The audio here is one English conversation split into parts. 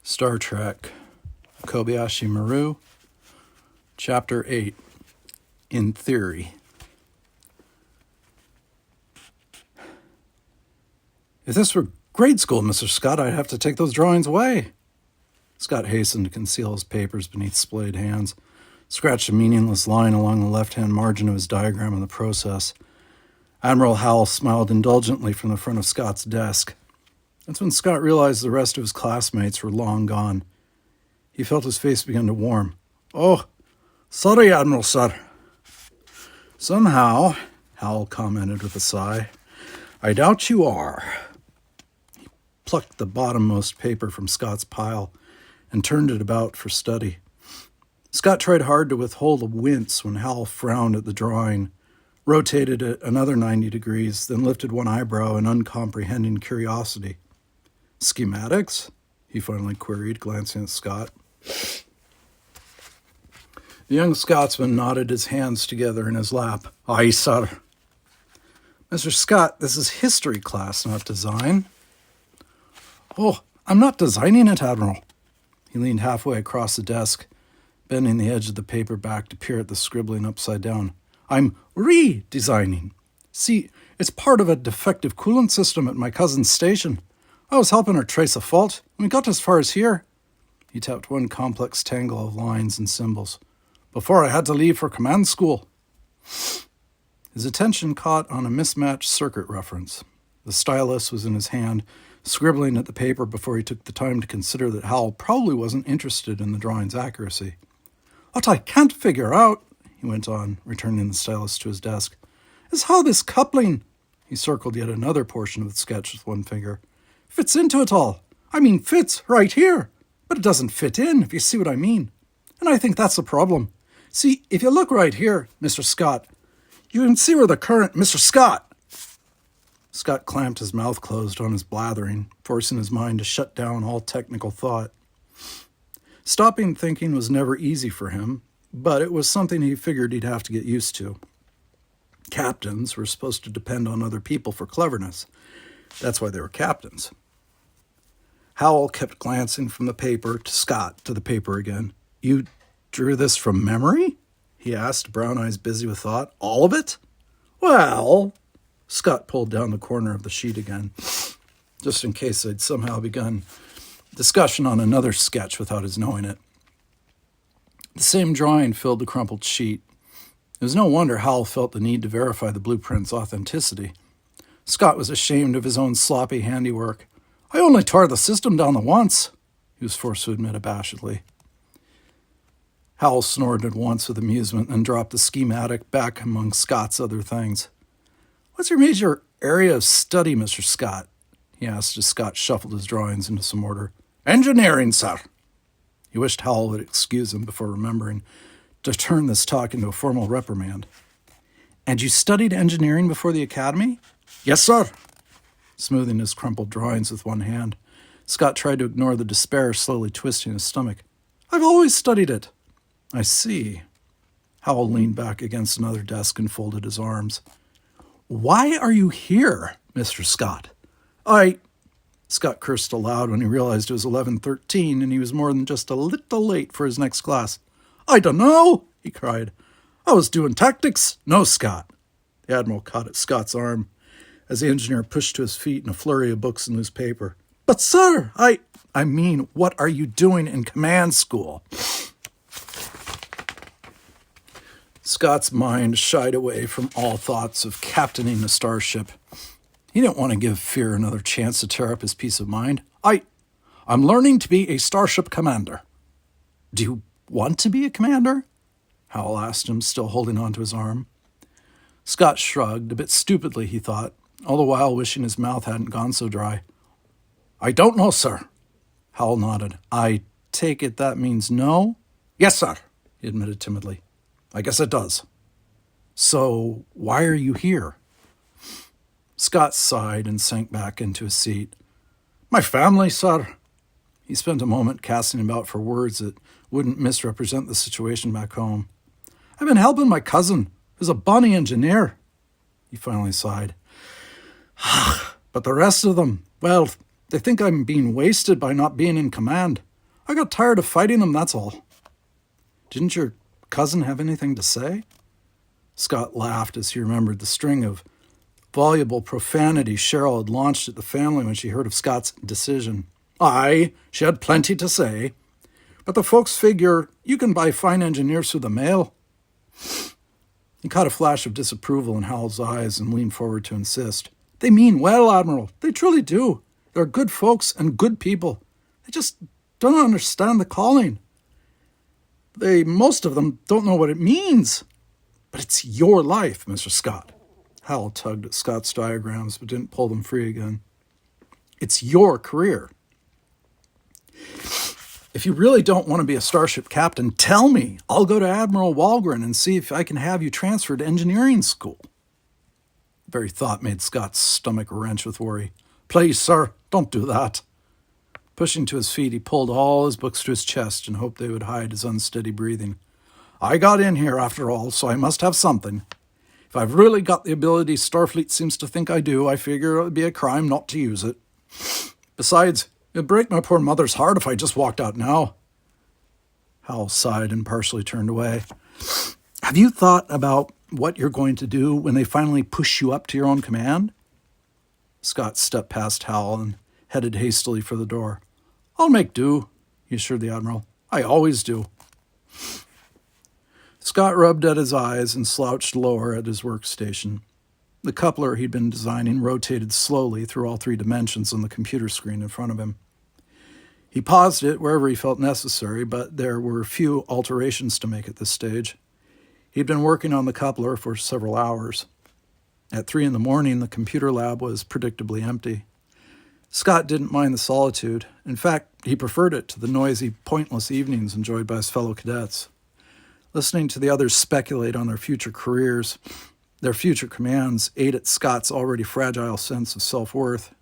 Star Trek, Kobayashi Maru, Chapter 8, In Theory. If this were grade school, Mr. Scott, I'd have to take those drawings away. Scott hastened to conceal his papers beneath splayed hands, scratched a meaningless line along the left-hand margin of his diagram in the process. Admiral Howell smiled indulgently from the front of Scott's desk. That's when Scott realized the rest of his classmates were long gone. He felt his face begin to warm. "Oh, sorry, Admiral, sir." "Somehow," Howell commented with a sigh, "I doubt you are." He plucked the bottommost paper from Scott's pile and turned it about for study. Scott tried hard to withhold a wince when Howell frowned at the drawing, rotated it another 90 degrees, then lifted one eyebrow in uncomprehending curiosity. "Schematics?" he finally queried, glancing at Scott. The young Scotsman nodded his hands together in his lap. "Aye, sir." "Mr. Scott, this is history class, not design." "Oh, I'm not designing it, Admiral." He leaned halfway across the desk, bending the edge of the paper back to peer at the scribbling upside down. "I'm redesigning. See, it's part of a defective coolant system at my cousin's station. I was helping her trace a fault, and we got as far as here." He tapped one complex tangle of lines and symbols. "Before I had to leave for command school." His attention caught on a mismatched circuit reference. The stylus was in his hand, scribbling at the paper before he took the time to consider that Howell probably wasn't interested in the drawing's accuracy. "What I can't figure out," he went on, returning the stylus to his desk, "is how this coupling," he circled yet another portion of the sketch with one finger, "fits into it all. I mean, fits right here, but it doesn't fit in, if you see what I mean. And I think that's the problem. See, if you look right here, Mr. Scott, you can see where the current Mr. Scott." Scott clamped his mouth closed on his blathering, forcing his mind to shut down all technical thought. Stopping thinking was never easy for him, but it was something he figured he'd have to get used to. Captains were supposed to depend on other people for cleverness. That's why they were captains. Howell kept glancing from the paper to Scott to the paper again. "You drew this from memory?" he asked, brown eyes busy with thought. "All of it?" "Well," Scott pulled down the corner of the sheet again, just in case they'd somehow begun discussion on another sketch without his knowing it. The same drawing filled the crumpled sheet. It was no wonder Howell felt the need to verify the blueprint's authenticity. Scott was ashamed of his own sloppy handiwork. "I only tore the system down the once," he was forced to admit abashedly. Howell snorted once with amusement and dropped the schematic back among Scott's other things. "What's your major area of study, Mr. Scott?" he asked as Scott shuffled his drawings into some order. "Engineering, sir." He wished Howell would excuse him before remembering to turn this talk into a formal reprimand. "And you studied engineering before the academy?" "Yes, sir." Smoothing his crumpled drawings with one hand, Scott tried to ignore the despair slowly twisting his stomach. "I've always studied it." "I see." Howell leaned back against another desk and folded his arms. "Why are you here, Mr. Scott?" Scott cursed aloud when he realized it was 11:13 and he was more than just a little late for his next class. "I dunno," he cried. "I was doing tactics." "No, Scott." The Admiral caught at Scott's arm as the engineer pushed to his feet in a flurry of books and newspaper. "But, sir, I mean, what are you doing in command school?" Scott's mind shied away from all thoughts of captaining a starship. He didn't want to give fear another chance to tear up his peace of mind. I'm learning to be a starship commander." "Do you want to be a commander?" Howell asked him, still holding onto his arm. Scott shrugged, a bit stupidly, he thought, all the while wishing his mouth hadn't gone so dry. "I don't know, sir." Howell nodded. "I take it that means no?" "Yes, sir," he admitted timidly. "I guess it does." "So why are you here?" Scott sighed and sank back into his seat. "My family, sir." He spent a moment casting about for words that wouldn't misrepresent the situation back home. "I've been helping my cousin, who's a bonny engineer." He finally sighed. "But the rest of them, well, They think I'm being wasted by not being in command. I got tired of fighting them, that's all. Didn't your cousin have anything to say? Scott laughed as he remembered the string of voluble profanity Cheryl had launched at the family when she heard of Scott's decision. Aye, she had plenty to say. But the folks figure you can buy fine engineers through the mail. He caught a flash of disapproval in Howell's eyes and leaned forward to insist. They mean well, Admiral. They truly do. They're good folks and good people. They just don't understand the calling. Most of them don't know what it means. But it's your life, Mr. Scott. Howell tugged at Scott's diagrams but didn't pull them free again. It's your career. If you really don't want to be a starship captain, tell me. I'll go to Admiral Walgren and see if I can have you transferred to engineering school. The very thought made Scott's stomach wrench with worry. Please, sir, don't do that. Pushing to his feet, he pulled all his books to his chest and hoped they would hide his unsteady breathing. I got in here, after all, so I must have something. If I've really got the ability Starfleet seems to think I do, I figure it would be a crime not to use it. Besides, it'd break my poor mother's heart if I just walked out now. Howell sighed and partially turned away. Have you thought about what you're going to do when they finally push you up to your own command? Scott stepped past Howell and headed hastily for the door. I'll make do, he assured the Admiral. I always do. Scott rubbed at his eyes and slouched lower at his workstation. The coupler he'd been designing rotated slowly through all three dimensions on the computer screen in front of him. He paused it wherever he felt necessary, but there were few alterations to make at this stage. He'd been working on the coupler for several hours. At 3 a.m, the computer lab was predictably empty. Scott didn't mind the solitude. In fact, he preferred it to the noisy, pointless evenings enjoyed by his fellow cadets. Listening to the others speculate on their future careers, their future commands, ate at Scott's already fragile sense of self-worth.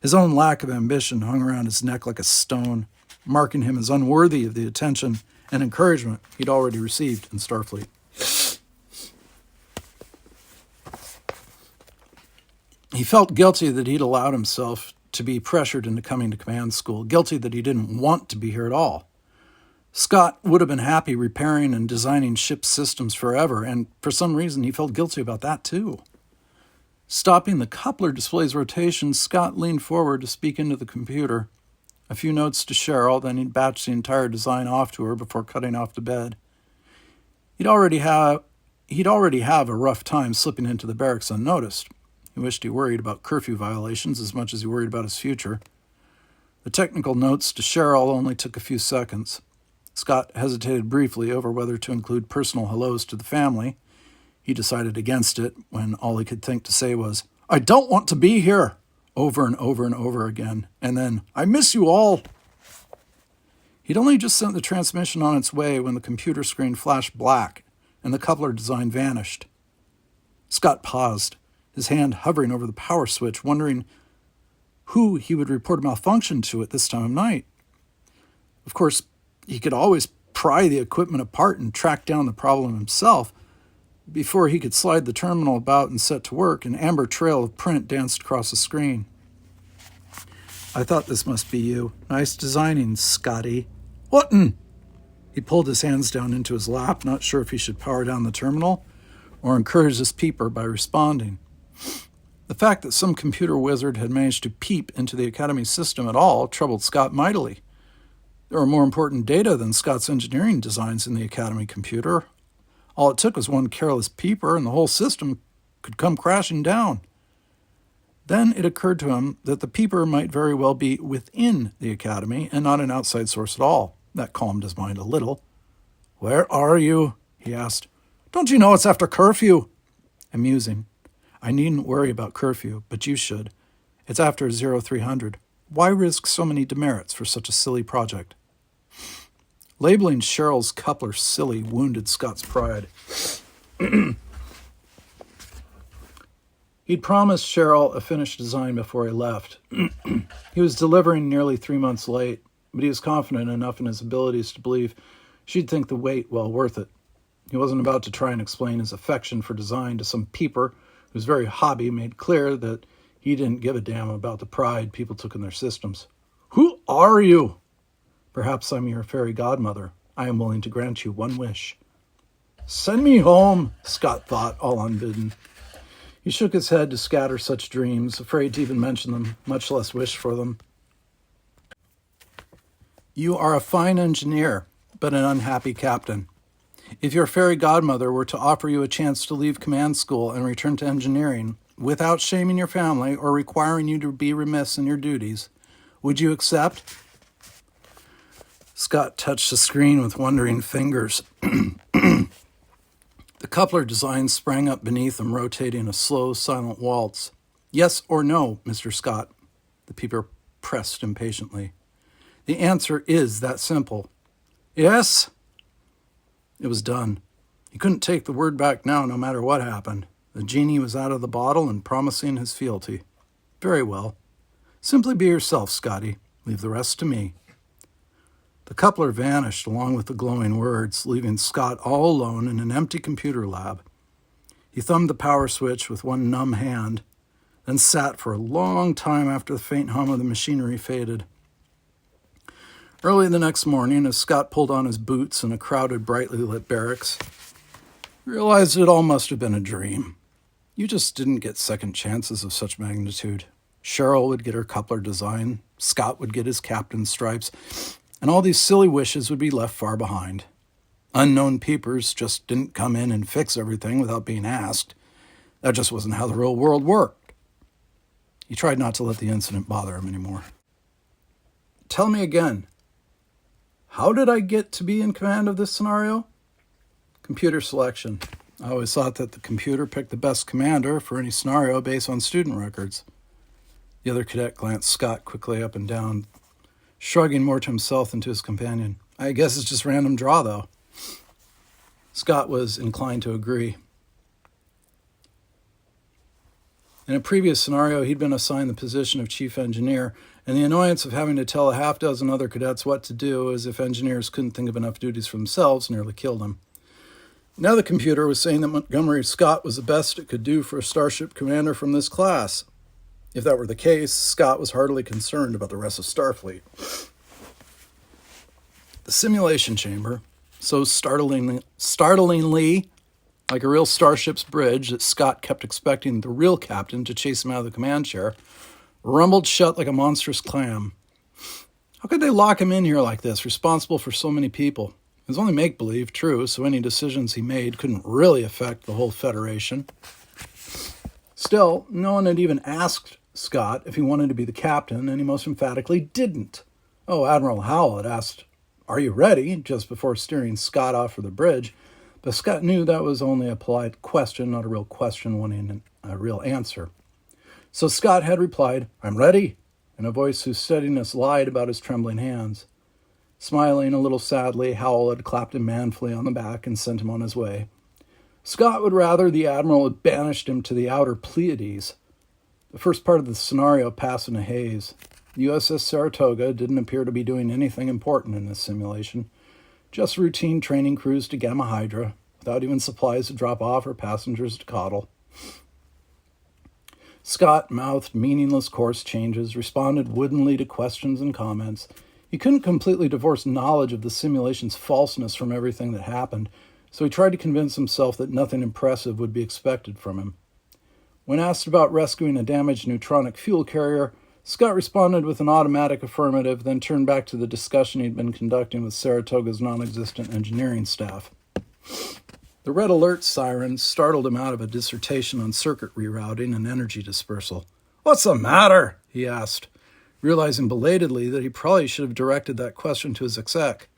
His own lack of ambition hung around his neck like a stone, marking him as unworthy of the attention and encouragement he'd already received in Starfleet. He felt guilty that he'd allowed himself to be pressured into coming to command school, guilty that he didn't want to be here at all. Scott would have been happy repairing and designing ship systems forever, and for some reason he felt guilty about that too. Stopping the coupler display's rotation, Scott leaned forward to speak into the computer. A few notes to Cheryl, then he'd batch the entire design off to her before cutting off to bed. He'd already have a rough time slipping into the barracks unnoticed. He wished he worried about curfew violations as much as he worried about his future. The technical notes to Cheryl only took a few seconds. Scott hesitated briefly over whether to include personal hellos to the family. He decided against it when all he could think to say was, I don't want to be here, over and over and over again, and then, I miss you all. He'd only just sent the transmission on its way when the computer screen flashed black and the coupler design vanished. Scott paused, his hand hovering over the power switch, wondering who he would report a malfunction to at this time of night. Of course, he could always pry the equipment apart and track down the problem himself. Before he could slide the terminal about and set to work, an amber trail of print danced across the screen. I thought this must be you. Nice designing, Scotty. Whatin'? He pulled his hands down into his lap, not sure if he should power down the terminal or encourage his peeper by responding. The fact that some computer wizard had managed to peep into the Academy system at all troubled Scott mightily. There were more important data than Scott's engineering designs in the Academy computer. All it took was one careless peeper and the whole system could come crashing down. Then it occurred to him that the peeper might very well be within the Academy and not an outside source at all. That calmed his mind a little. Where are you? He asked. Don't you know it's after curfew? Amusing. I needn't worry about curfew, but you should. It's after 0300. Why risk so many demerits for such a silly project? Labeling Cheryl's coupler silly wounded Scott's pride. He'd promised Cheryl a finished design before he left. He was delivering nearly 3 months late, but he was confident enough in his abilities to believe she'd think the wait well worth it. He wasn't about to try and explain his affection for design to some peeper whose very hobby made clear that he didn't give a damn about the pride people took in their systems. Who are you? Perhaps I'm your fairy godmother. I am willing to grant you one wish. Send me home, Scott thought, all unbidden. He shook his head to scatter such dreams, afraid to even mention them, much less wish for them. You are a fine engineer, but an unhappy captain. If your fairy godmother were to offer you a chance to leave command school and return to engineering, without shaming your family or requiring you to be remiss in your duties, would you accept? Scott touched the screen with wondering fingers. The coupler design sprang up beneath him, rotating a slow, silent waltz. Yes or no, Mr. Scott? The peeper pressed impatiently. The answer is that simple. Yes? It was done. He couldn't take the word back now, no matter what happened. The genie was out of the bottle and promising his fealty. Very well. Simply be yourself, Scotty. Leave the rest to me. The coupler vanished along with the glowing words, leaving Scott all alone in an empty computer lab. He thumbed the power switch with one numb hand, then sat for a long time after the faint hum of the machinery faded. Early the next morning, as Scott pulled on his boots in a crowded, brightly lit barracks, he realized it all must have been a dream. You just didn't get second chances of such magnitude. Cheryl would get her coupler design, Scott would get his captain's stripes, and all these silly wishes would be left far behind. Unknown peepers just didn't come in and fix everything without being asked. That just wasn't how the real world worked. He tried not to let the incident bother him anymore. Tell me again, how did I get to be in command of this scenario? Computer selection. I always thought that the computer picked the best commander for any scenario based on student records. The other cadet glanced Scott quickly up and down, shrugging more to himself than to his companion. I guess it's just random draw, though. Scott was inclined to agree. In a previous scenario, he'd been assigned the position of chief engineer, and the annoyance of having to tell a half dozen other cadets what to do, as if engineers couldn't think of enough duties for themselves, nearly killed him. Now the computer was saying that Montgomery Scott was the best it could do for a starship commander from this class. If that were the case, Scott was hardly concerned about the rest of Starfleet. The simulation chamber, so startlingly like a real starship's bridge that Scott kept expecting the real captain to chase him out of the command chair, rumbled shut like a monstrous clam. How could they lock him in here like this, responsible for so many people? It was only make-believe, true, so any decisions he made couldn't really affect the whole Federation. Still, no one had even asked Scott if he wanted to be the captain, and he most emphatically didn't. Oh, Admiral Howell had asked, "Are you ready?" just before steering Scott off for the bridge, but Scott knew that was only a polite question, not a real question wanting a real answer. So Scott had replied, "I'm ready," in a voice whose steadiness lied about his trembling hands. Smiling a little sadly, Howell had clapped him manfully on the back and sent him on his way. Scott would rather the Admiral had banished him to the outer Pleiades. The first part of the scenario passed in a haze. The USS Saratoga didn't appear to be doing anything important in this simulation, just routine training crews to Gamma Hydra, without even supplies to drop off or passengers to coddle. Scott mouthed meaningless course changes, responded woodenly to questions and comments. He couldn't completely divorce knowledge of the simulation's falseness from everything that happened, so he tried to convince himself that nothing impressive would be expected from him. When asked about rescuing a damaged neutronic fuel carrier, Scott responded with an automatic affirmative, then turned back to the discussion he'd been conducting with Saratoga's non-existent engineering staff. The red alert siren startled him out of a dissertation on circuit rerouting and energy dispersal. "What's the matter?" he asked, realizing belatedly that he probably should have directed that question to his exec.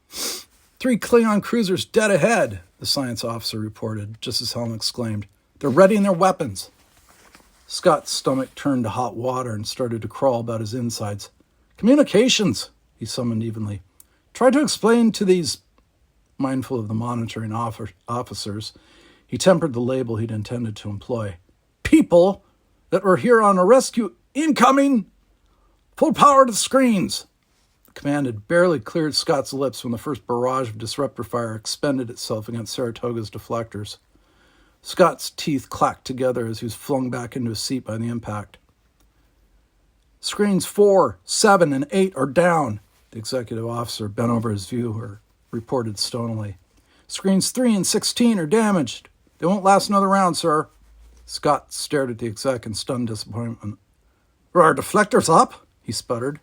"3 Klingon cruisers dead ahead," the science officer reported, just as Helm exclaimed. "They're readying their weapons." Scott's stomach turned to hot water and started to crawl about his insides. "Communications," he summoned evenly. "Try to explain to these..." Mindful of the monitoring officers, he tempered the label he'd intended to employ. "People that were here on a rescue incoming! Full power to the screens!" The command had barely cleared Scott's lips when the first barrage of disruptor fire expended itself against Saratoga's deflectors. Scott's teeth clacked together as he was flung back into his seat by the impact. "Screens 4, 7, and 8 are down. The executive officer bent over his viewer, reported stonily. Screens 3 and 16 are damaged. They won't last another round, sir. Scott stared at the exec in stunned disappointment. Are our deflectors up? He sputtered.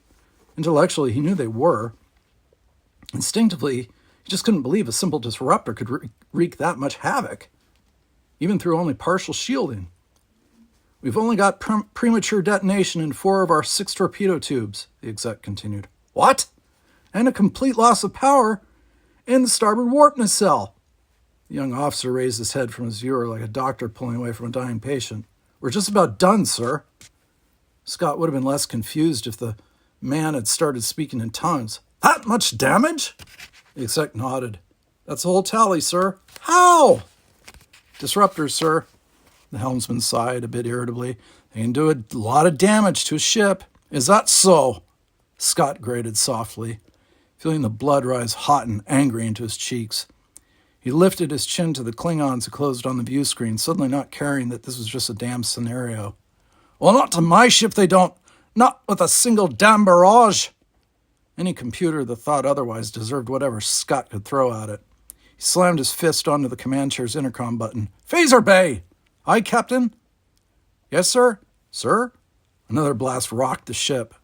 Intellectually, he knew they were. Instinctively, he just couldn't believe a simple disruptor could wreak that much havoc, even through only partial shielding. We've only got premature detonation in 4 of our 6 torpedo tubes, the exec continued. What? And a complete loss of power in the starboard warp nacelle. The young officer raised his head from his viewer like a doctor pulling away from a dying patient. We're just about done, sir. Scott would have been less confused if the man had started speaking in tongues. That much damage? The exec nodded. That's the whole tally, sir. How? Disruptors, sir. The helmsman sighed a bit irritably. They can do a lot of damage to a ship. Is that so? Scott grated softly, feeling the blood rise hot and angry into his cheeks. He lifted his chin to the Klingons who closed on the view screen, suddenly not caring that this was just a damn scenario. Well, not to my ship they don't. Not with a single damn barrage. Any computer that thought otherwise deserved whatever Scott could throw at it. He slammed his fist onto the command chair's intercom button. Phaser bay! Aye, Captain? Yes, sir? Sir? Another blast rocked the ship.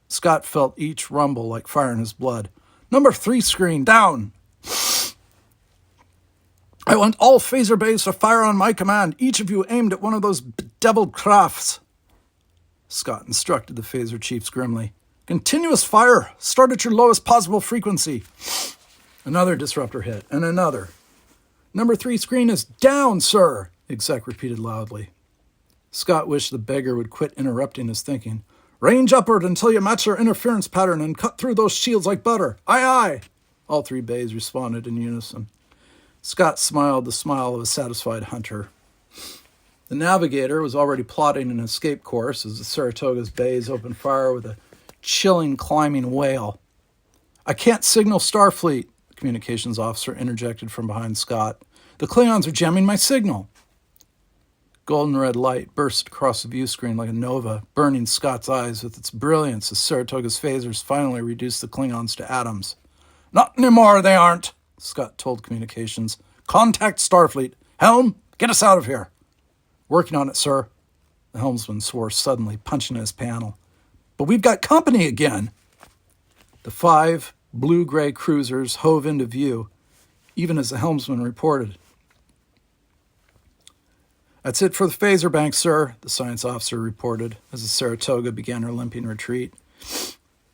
Scott felt each rumble like fire in his blood. Number 3 screen, down! I want all phaser bays to fire on my command, each of you aimed at one of those bedeviled crafts. Scott instructed the phaser chiefs grimly. Continuous fire. Start at your lowest possible frequency. Another disruptor hit, and another. Number 3 screen is down, sir, the exec repeated loudly. Scott wished the beggar would quit interrupting his thinking. Range upward until you match their interference pattern and cut through those shields like butter. Aye, aye. All 3 bays responded in unison. Scott smiled the smile of a satisfied hunter. The navigator was already plotting an escape course as the Saratoga's bays opened fire with a chilling, climbing wail. I can't signal Starfleet, the communications officer interjected from behind Scott. The Klingons are jamming my signal. Golden red light burst across the view screen like a nova, burning Scott's eyes with its brilliance as Saratoga's phasers finally reduced the Klingons to atoms. Not anymore, they aren't, Scott told communications. Contact Starfleet. Helm, get us out of here. Working on it, sir. The helmsman swore suddenly, punching at his panel. But we've got company again. The 5 blue-gray cruisers hove into view, even as the helmsman reported. That's it for the phaser bank, sir, the science officer reported as the Saratoga began her limping retreat.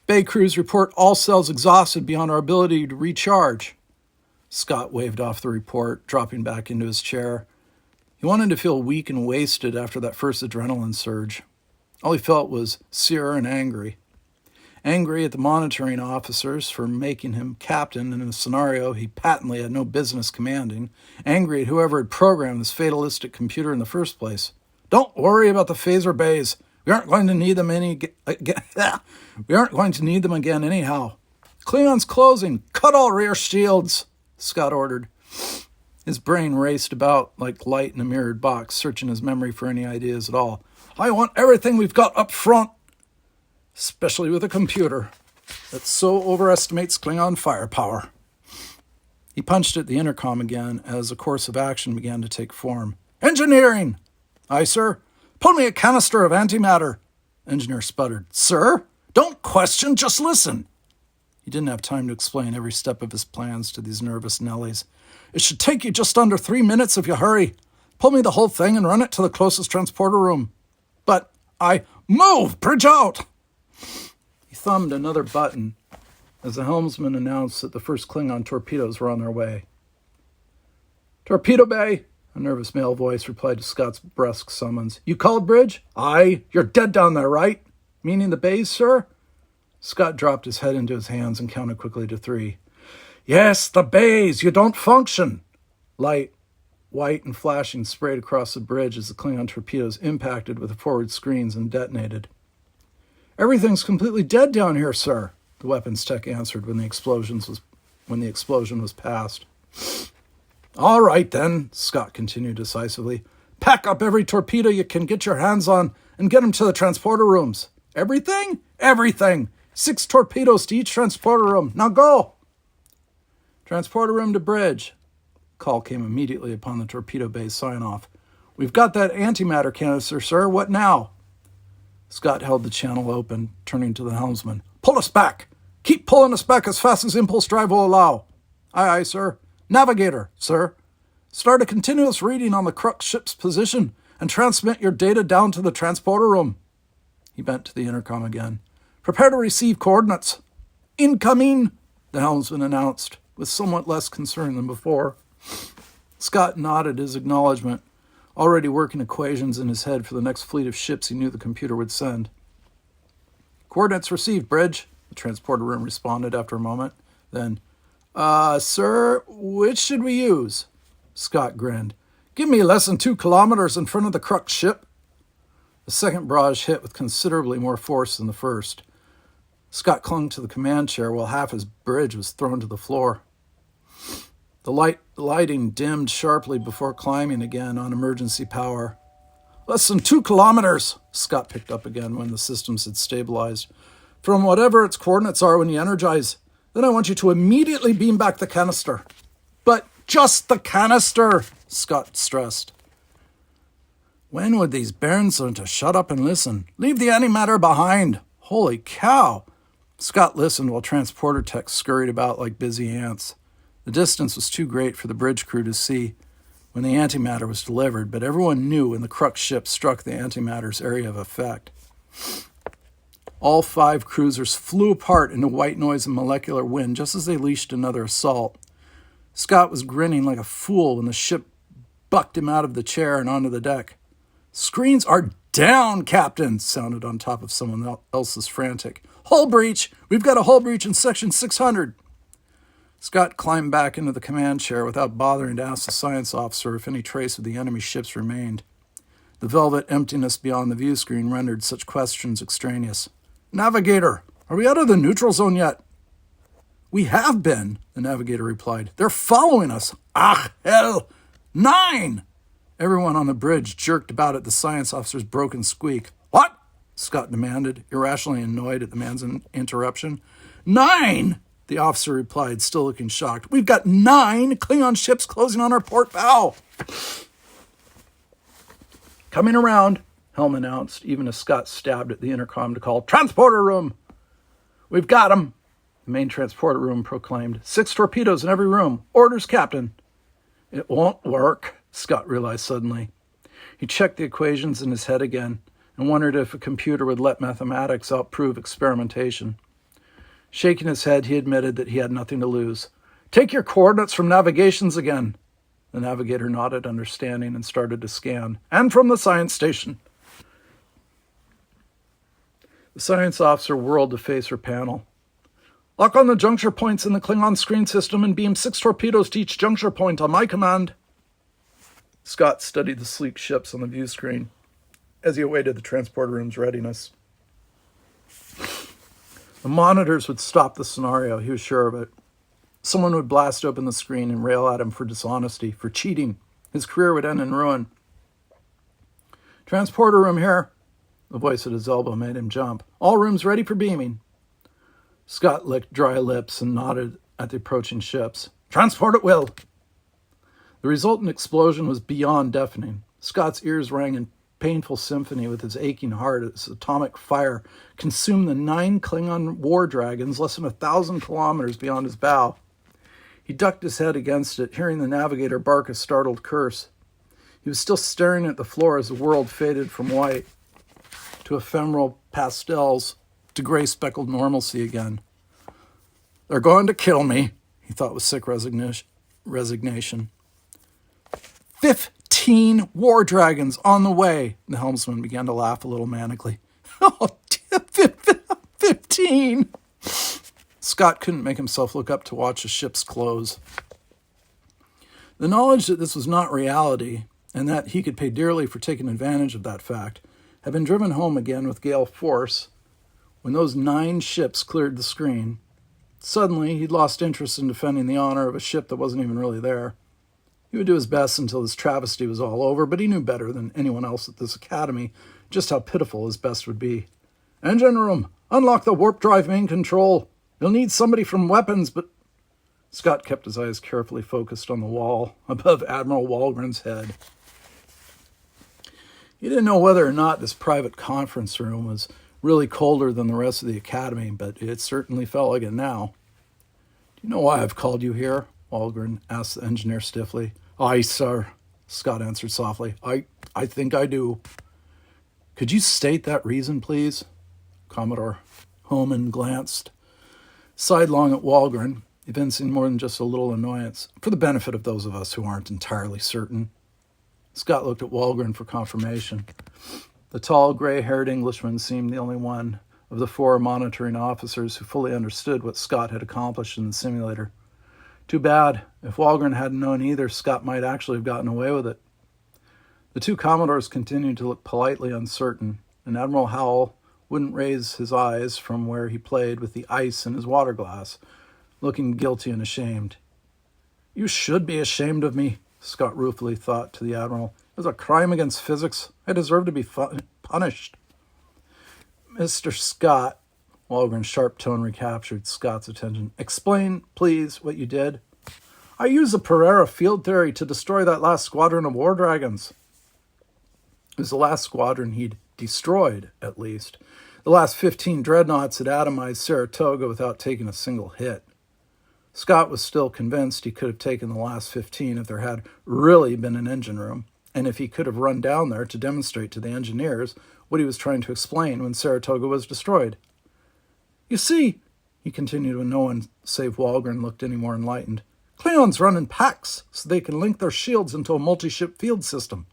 Bay crews report all cells exhausted beyond our ability to recharge. Scott waved off the report, dropping back into his chair. He wanted to feel weak and wasted after that first adrenaline surge. All he felt was sear and angry. Angry at the monitoring officers for making him captain in a scenario he patently had no business commanding. Angry at whoever had programmed this fatalistic computer in the first place. Don't worry about the phaser bays. We aren't going to need them We aren't going to need them again anyhow. Klingons closing. Cut all rear shields, Scott ordered. His brain raced about like light in a mirrored box, searching his memory for any ideas at all. I want everything we've got up front, especially with a computer that so overestimates Klingon firepower. He punched at the intercom again as a course of action began to take form. Engineering! Aye, sir. Pull me a canister of antimatter. Engineer sputtered. Sir? Don't question, just listen. He didn't have time to explain every step of his plans to these nervous Nellies. It should take you just under 3 minutes if you hurry. Pull me the whole thing and run it to the closest transporter room. But move! Bridge out! He thumbed another button as the helmsman announced that the first Klingon torpedoes were on their way. Torpedo bay, a nervous male voice replied to Scott's brusque summons. You called, Bridge? Aye, you're dead down there, right? Meaning the bays, sir? Scott dropped his head into his hands and counted quickly to 3. Yes, the bays, you don't function. Light, white and flashing, sprayed across the bridge as the Klingon torpedoes impacted with the forward screens and detonated. Everything's completely dead down here, sir, the weapons tech answered when the explosion was past. All right, then, Scott continued decisively. Pack up every torpedo you can get your hands on and get them to the transporter rooms. Everything? Everything. 6 torpedoes to each transporter room. Now go! Transporter room to bridge. Call came immediately upon the torpedo bay's sign-off. We've got that antimatter canister, sir. What now? Scott held the channel open, turning to the helmsman. Pull us back! Keep pulling us back as fast as impulse drive will allow. Aye, aye, sir. Navigator, sir. Start a continuous reading on the crux ship's position and transmit your data down to the transporter room. He bent to the intercom again. Prepare to receive coordinates. Incoming, the helmsman announced, with somewhat less concern than before. Scott nodded his acknowledgement, already working equations in his head for the next fleet of ships he knew the computer would send. Coordinates received, bridge, the transporter room responded after a moment. Then, sir, which should we use? Scott grinned. Give me less than 2 kilometers in front of the crux ship. The second barrage hit with considerably more force than the first. Scott clung to the command chair while half his bridge was thrown to the floor. The lighting dimmed sharply before climbing again on emergency power. Less than 2 kilometers, Scott picked up again when the systems had stabilized. From whatever its coordinates are when you energize. Then I want you to immediately beam back the canister. But just the canister, Scott stressed. When would these bairns learn to shut up and listen? Leave the antimatter behind. Holy cow. Scott listened while transporter techs scurried about like busy ants. The distance was too great for the bridge crew to see when the antimatter was delivered, but everyone knew when the crux ship struck the antimatter's area of effect. All 5 cruisers flew apart into white noise and molecular wind just as they leashed another assault. Scott was grinning like a fool when the ship bucked him out of the chair and onto the deck. Screens are down, Captain, sounded on top of someone else's frantic. Hull breach! We've got a hull breach in section 600. Scott climbed back into the command chair without bothering to ask the science officer if any trace of the enemy ships remained. The velvet emptiness beyond the view screen rendered such questions extraneous. Navigator, are we out of the neutral zone yet? We have been, the navigator replied. They're following us. Ah, hell! 9! Everyone on the bridge jerked about at the science officer's broken squeak. What? Scott demanded, irrationally annoyed at the man's interruption. 9! The officer replied, still looking shocked. We've got 9 Klingon ships closing on our port bow. Coming around, Helm announced, even as Scott stabbed at the intercom to call, Transporter room! We've got 'em, the main transporter room proclaimed. 6 torpedoes in every room. Orders, Captain. It won't work, Scott realized suddenly. He checked the equations in his head again and wondered if a computer would let mathematics outprove experimentation. Shaking his head, he admitted that he had nothing to lose. Take your coordinates from navigations again. The navigator nodded, understanding, and started to scan. And from the science station. The science officer whirled to face her panel. Lock on the juncture points in the Klingon screen system and beam 6 torpedoes to each juncture point on my command. Scott studied the sleek ships on the view screen as he awaited the transporter room's readiness. The monitors would stop the scenario, he was sure of it. Someone would blast open the screen and rail at him for dishonesty, for cheating. His career would end in ruin. Transporter room here. The voice at his elbow made him jump. All rooms ready for beaming. Scott licked dry lips and nodded at the approaching ships. Transport at will. The resultant explosion was beyond deafening. Scott's ears rang in painful symphony with his aching heart as atomic fire consumed the 9 Klingon war dragons less than 1,000 kilometers beyond his bow. He ducked his head against it, hearing the navigator bark a startled curse. He was still staring at the floor as the world faded from white to ephemeral pastels to gray-speckled normalcy again. They're going to kill me, he thought with sick resignation. 15 war dragons on the way. The helmsman began to laugh a little manically. Oh, 15! Scott couldn't make himself look up to watch the ships close. The knowledge that this was not reality, and that he could pay dearly for taking advantage of that fact, had been driven home again with gale force when those 9 ships cleared the screen. Suddenly, he'd lost interest in defending the honor of a ship that wasn't even really there. He would do his best until this travesty was all over, but he knew better than anyone else at this academy just how pitiful his best would be. Engine room, Unlock the warp drive main control. You'll need somebody from weapons, but... Scott kept his eyes carefully focused on the wall above Admiral Walgren's head. He didn't know whether or not this private conference room was really colder than the rest of the academy, but it certainly felt like it now. Do you know why I've called you here? Walgren asked the engineer stiffly. Aye, sir, Scott answered softly. I think I do. Could you state that reason, please? Commodore Hohmann glanced sidelong at Walgren, evincing more than just a little annoyance, for the benefit of those of us who aren't entirely certain. Scott looked at Walgren for confirmation. The tall, gray-haired Englishman seemed the only one of the four monitoring officers who fully understood what Scott had accomplished in the simulator. Too bad. If Walgren hadn't known either, Scott might actually have gotten away with it. The two Commodores continued to look politely uncertain, and Admiral Howell wouldn't raise his eyes from where he played with the ice in his water glass, looking guilty and ashamed. You should be ashamed of me, Scott ruefully thought to the Admiral. It was a crime against physics. I deserve to be punished. Mr. Scott, Walgren's sharp tone recaptured Scott's attention. Explain, please, what you did. I used the Pereira field theory to destroy that last squadron of war dragons. It was the last squadron he'd destroyed, at least. The last 15 dreadnoughts had atomized Saratoga without taking a single hit. Scott was still convinced he could have taken the last 15 if there had really been an engine room, and if he could have run down there to demonstrate to the engineers what he was trying to explain when Saratoga was destroyed. You see, he continued when no one save Walgren looked any more enlightened, Klingons run in packs so they can link their shields into a multi-ship field system.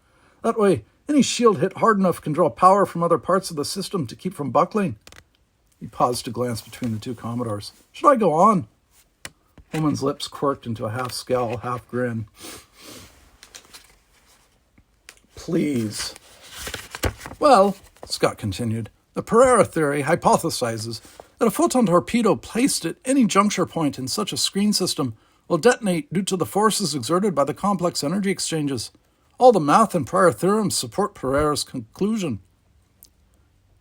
That way, any shield hit hard enough can draw power from other parts of the system to keep from buckling. He paused to glance between the two Commodores. Should I go on? Holman's lips quirked into a half scowl, half grin. Please. Well, Scott continued, the Pereira theory hypothesizes that a photon torpedo placed at any juncture point in such a screen system will detonate due to the forces exerted by the complex energy exchanges. All the math and prior theorems support Pereira's conclusion.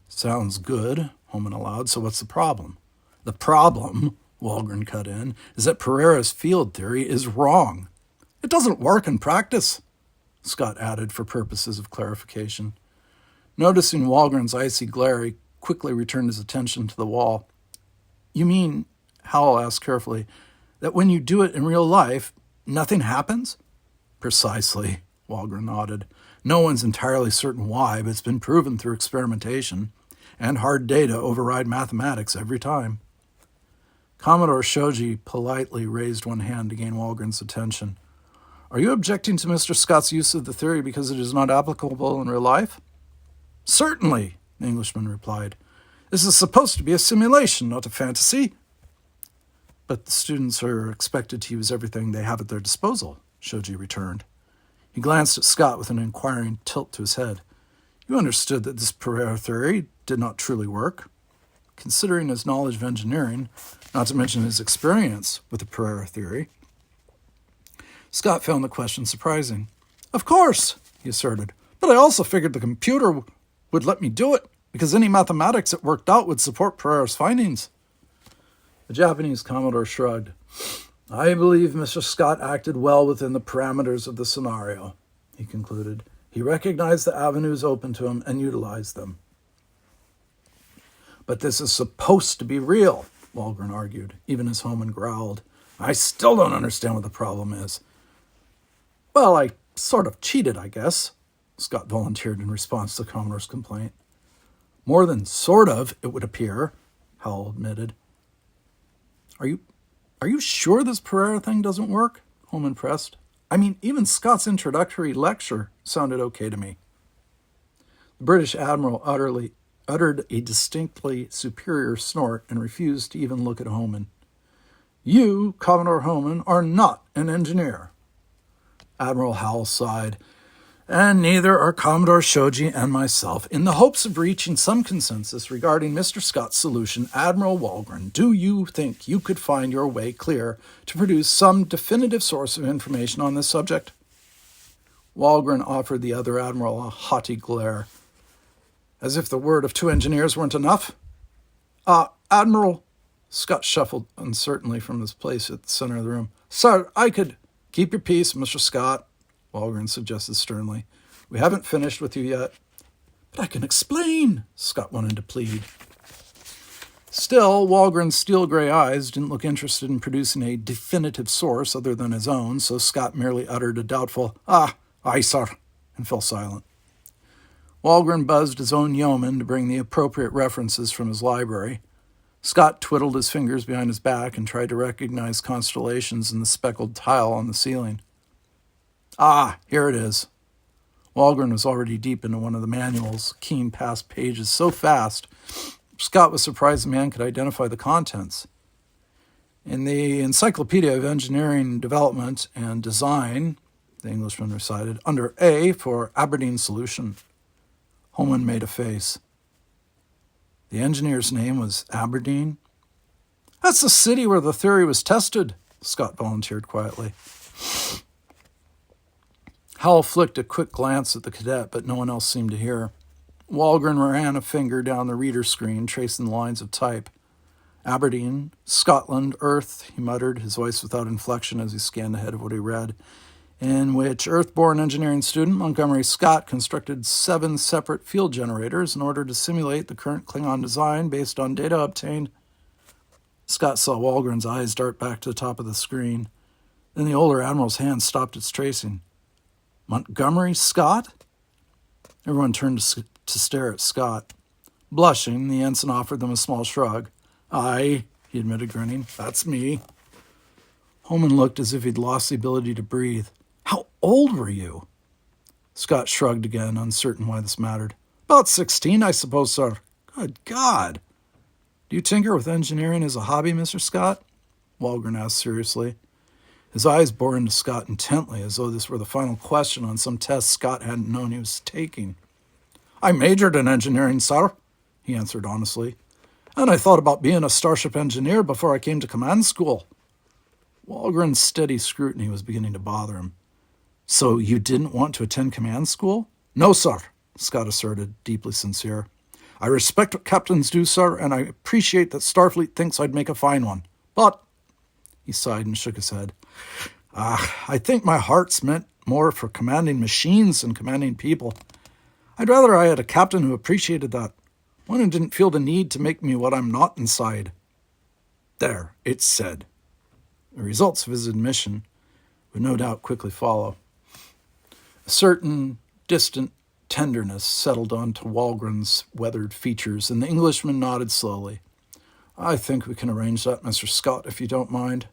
Sounds good, Holman allowed, so what's the problem? The problem, Walgren cut in, is that Pereira's field theory is wrong. It doesn't work in practice, Scott added for purposes of clarification. Noticing Walgren's icy glare, he quickly returned his attention to the wall. You mean, Howell asked carefully, that when you do it in real life, nothing happens? Precisely, Walgren nodded. No one's entirely certain why, but it's been proven through experimentation, and hard data override mathematics every time. Commodore Shoji politely raised one hand to gain Walgren's attention. Are you objecting to Mr. Scott's use of the theory because it is not applicable in real life? Certainly, the Englishman replied. This is supposed to be a simulation, not a fantasy. But the students are expected to use everything they have at their disposal, Shoji returned. He glanced at Scott with an inquiring tilt to his head. You understood that this Pereira theory did not truly work. Considering his knowledge of engineering, not to mention his experience with the Pereira theory, Scott found the question surprising. Of course, he asserted, but I also figured the computer would let me do it, because any mathematics it worked out would support Pereira's findings. The Japanese Commodore shrugged. I believe Mr. Scott acted well within the parameters of the scenario, he concluded. He recognized the avenues open to him and utilized them. But this is supposed to be real, Walgren argued, even as Hohmann growled. I still don't understand what the problem is. Well, I sort of cheated, I guess, Scott volunteered in response to Commodore's complaint. More than sort of, it would appear, Howell admitted. Are you sure this Pereira thing doesn't work? Holman pressed. I mean, even Scott's introductory lecture sounded okay to me. The British admiral uttered a distinctly superior snort and refused to even look at Holman. You, Commodore Holman, are not an engineer. Admiral Howell sighed. And neither are Commodore Shoji and myself. In the hopes of reaching some consensus regarding Mr. Scott's solution, Admiral Walgren, do you think you could find your way clear to produce some definitive source of information on this subject? Walgren offered the other admiral a haughty glare. As if the word of two engineers weren't enough? Admiral, Scott shuffled uncertainly from his place at the center of the room. Sir, I could... Keep your peace, Mr. Scott, Walgren suggested sternly. We haven't finished with you yet. But I can explain, Scott wanted to plead. Still, Walgren's steel-gray eyes didn't look interested in producing a definitive source other than his own, so Scott merely uttered a doubtful, aye, sir, and fell silent. Walgren buzzed his own yeoman to bring the appropriate references from his library. Scott twiddled his fingers behind his back and tried to recognize constellations in the speckled tile on the ceiling. Here it is. Walgren was already deep into one of the manuals, keen past pages so fast, Scott was surprised the man could identify the contents. In the Encyclopedia of Engineering Development and Design, the Englishman recited, under A for Aberdeen Solution. Holman made a face. The engineer's name was Aberdeen? That's the city where the theory was tested, Scott volunteered quietly. Howell flicked a quick glance at the cadet, but no one else seemed to hear. Walgren ran a finger down the reader screen, tracing the lines of type. Aberdeen, Scotland, Earth, he muttered, his voice without inflection as he scanned ahead of what he read, in which Earth-born engineering student Montgomery Scott constructed 7 separate field generators in order to simulate the current Klingon design based on data obtained. Scott saw Walgren's eyes dart back to the top of the screen. Then the older admiral's hand stopped its tracing. Montgomery Scott? Everyone turned to stare at Scott. Blushing, the ensign offered them a small shrug. Aye, he admitted, grinning. That's me. Holman looked as if he'd lost the ability to breathe. How old were you? Scott shrugged again, uncertain why this mattered. About 16, I suppose, sir. Good God. Do you tinker with engineering as a hobby, Mr. Scott? Walgren asked seriously. His eyes bore into Scott intently, as though this were the final question on some test Scott hadn't known he was taking. I majored in engineering, sir, he answered honestly. And I thought about being a starship engineer before I came to command school. Walgren's steady scrutiny was beginning to bother him. So you didn't want to attend command school? No, sir, Scott asserted, deeply sincere. I respect what captains do, sir, and I appreciate that Starfleet thinks I'd make a fine one. But, he sighed and shook his head, I think my heart's meant more for commanding machines than commanding people. I'd rather I had a captain who appreciated that, one who didn't feel the need to make me what I'm not inside. There, it's said. The results of his admission would no doubt quickly follow. A certain distant tenderness settled onto Walgren's weathered features, and the Englishman nodded slowly. I think we can arrange that, Mr. Scott, if you don't mind.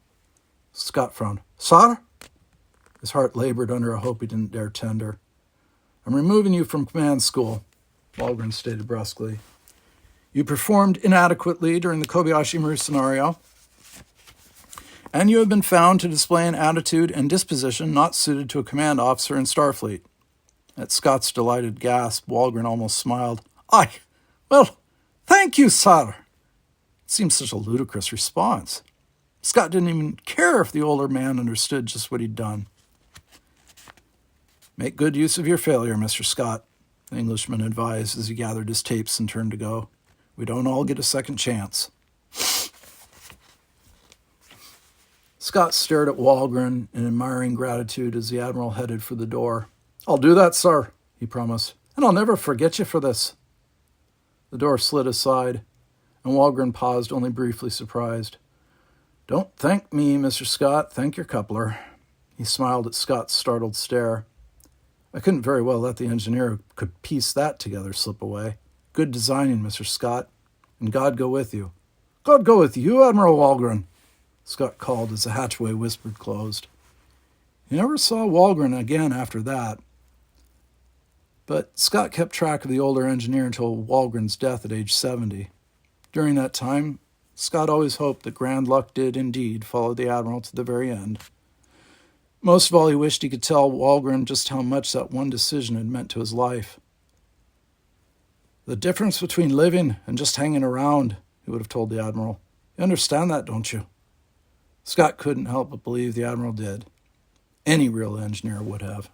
Scott frowned. Sir? His heart labored under a hope he didn't dare tender. I'm removing you from command school, Walgren stated brusquely. You performed inadequately during the Kobayashi Maru scenario, and you have been found to display an attitude and disposition not suited to a command officer in Starfleet. At Scott's delighted gasp, Walgren almost smiled. Well, thank you, sir. It seemed such a ludicrous response. Scott didn't even care if the older man understood just what he'd done. Make good use of your failure, Mr. Scott, the Englishman advised as he gathered his tapes and turned to go. We don't all get a second chance. Scott stared at Walgren in admiring gratitude as the Admiral headed for the door. I'll do that, sir, he promised, and I'll never forget you for this. The door slid aside, and Walgren paused, only briefly surprised. Don't thank me, Mr. Scott. Thank your coupler. He smiled at Scott's startled stare. I couldn't very well let the engineer who could piece that together slip away. Good designing, Mr. Scott, and God go with you. God go with you, Admiral Walgren, Scott called as the hatchway whispered closed. He never saw Walgren again after that. But Scott kept track of the older engineer until Walgren's death at age 70. During that time, Scott always hoped that grand luck did indeed follow the Admiral to the very end. Most of all, he wished he could tell Walgren just how much that one decision had meant to his life. The difference between living and just hanging around, he would have told the Admiral. You understand that, don't you? Scott couldn't help but believe the Admiral did. Any real engineer would have.